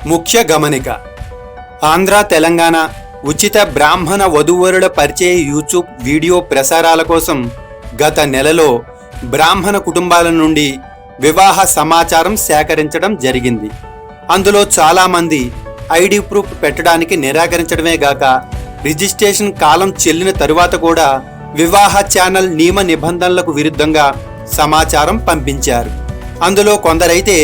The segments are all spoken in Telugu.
ముఖ్య గమనిక. ఆంధ్ర తెలంగాణ ఉచిత బ్రాహ్మణ వధూవరుల పరిచయ యూట్యూబ్ వీడియో ప్రసారాల కోసం గత నెలలో బ్రాహ్మణ కుటుంబాల నుండి వివాహ సమాచారం సేకరించడం జరిగింది. అందులో చాలామంది ఐడి ప్రూఫ్ పెట్టడానికి నిరాకరించడమే గాక రిజిస్ట్రేషన్ కాలం చెల్లిన తరువాత కూడా వివాహ ఛానల్ నియమ నిబంధనలకు విరుద్ధంగా సమాచారం పంపించారు. అందులో కొందరైతే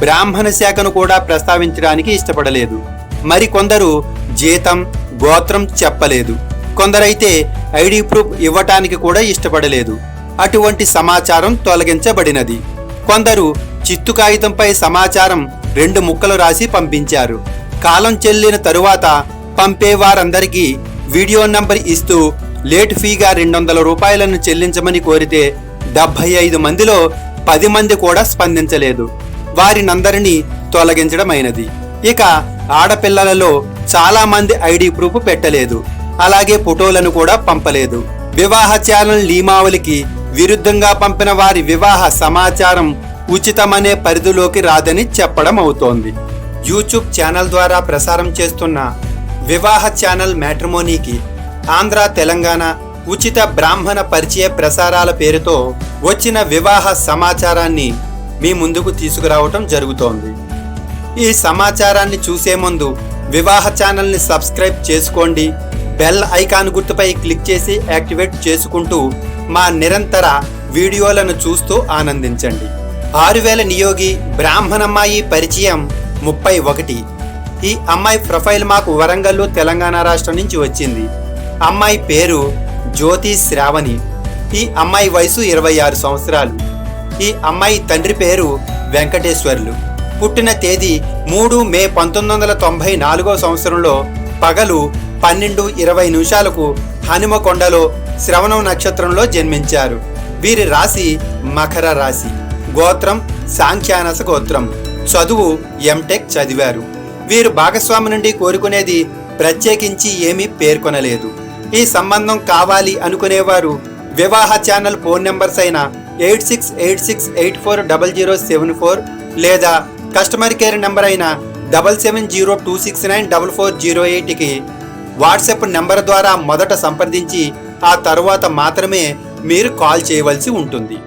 బ్రాహ్మణ శాఖను కూడా ప్రస్తావించడానికి ఇష్టపడలేదు. మరికొందరు జీతం గోత్రం చెప్పలేదు. కొందరైతే ఐడి ప్రూఫ్ ఇవ్వటానికి కూడా ఇష్టపడలేదు. అటువంటి సమాచారం తొలగించబడినది. కొందరు చిత్తు కాగితంపై సమాచారం 2 ముక్కలు రాసి పంపించారు. కాలం చెల్లిన తరువాత పంపేవారందరికీ వీడియో నంబర్ ఇస్తూ లేట్ ఫీగా 200 రూపాయలను చెల్లించమని కోరితే 75 మందిలో 10 మంది కూడా స్పందించలేదు. వారినందరినీ తొలగించడమైనది. ఇక ఆడపిల్లలలో చాలా మంది ఐడి ప్రూఫ్ పెట్టలేదు. అలాగే ఫోటోలను కూడా పంపలేదు. వివాహ ఛానల్ నియమావళికి విరుద్ధంగా పంపిన వారి వివాహ సమాచారం ఉచితమనే పరిధిలోకి రాదని చెప్పడం అవుతోంది. యూట్యూబ్ ఛానల్ ద్వారా ప్రసారం చేస్తున్న వివాహ ఛానల్ మ్యాట్రిమోనీకి ఆంధ్ర తెలంగాణ ఉచిత బ్రాహ్మణ పరిచయ ప్రసారాల పేరుతో వచ్చిన వివాహ సమాచారాన్ని మీ ముందుకు తీసుకురావటం జరుగుతోంది. ఈ సమాచారాన్ని చూసే ముందు వివాహ ఛానల్ని సబ్స్క్రైబ్ చేసుకోండి. బెల్ ఐకాన్ గుర్తుపై క్లిక్ చేసి యాక్టివేట్ చేసుకుంటూ మా నిరంతర వీడియోలను చూస్తూ ఆనందించండి. 6000 నియోగి బ్రాహ్మణమ్మాయి పరిచయం 31. ఈ అమ్మాయి ప్రొఫైల్ మాకు వరంగల్ తెలంగాణ రాష్ట్రం నుంచి వచ్చింది. అమ్మాయి పేరు జ్యోతి శ్రావణి. ఈ అమ్మాయి వయసు 26 సంవత్సరాలు. ఈ అమ్మాయి తండ్రి పేరు వెంకటేశ్వర్లు. పుట్టిన తేదీ 3 మే 1994 సంవత్సరంలో పగలు 12:20 హనుమకొండలో శ్రవణం నక్షత్రంలో జన్మించారు. వీరి రాశి మకర రాశి. గోత్రం సాంఖ్యానస గోత్రం. చదువు ఎంటెక్ చదివారు. వీరు భాగస్వామి నుండి కోరుకునేది ప్రత్యేకించి ఏమీ పేర్కొనలేదు. ఈ సంబంధం కావాలి అనుకునేవారు వివాహ ఛానల్ ఫోన్ నెంబర్స్ అయిన 8686840074 లేదా కస్టమర్ కేర్ నెంబర్ అయిన 7702694408కి వాట్సాప్ నెంబర్ ద్వారా మొదట సంప్రదించి ఆ తరువాత మాత్రమే మీరు కాల్ చేయవలసి ఉంటుంది.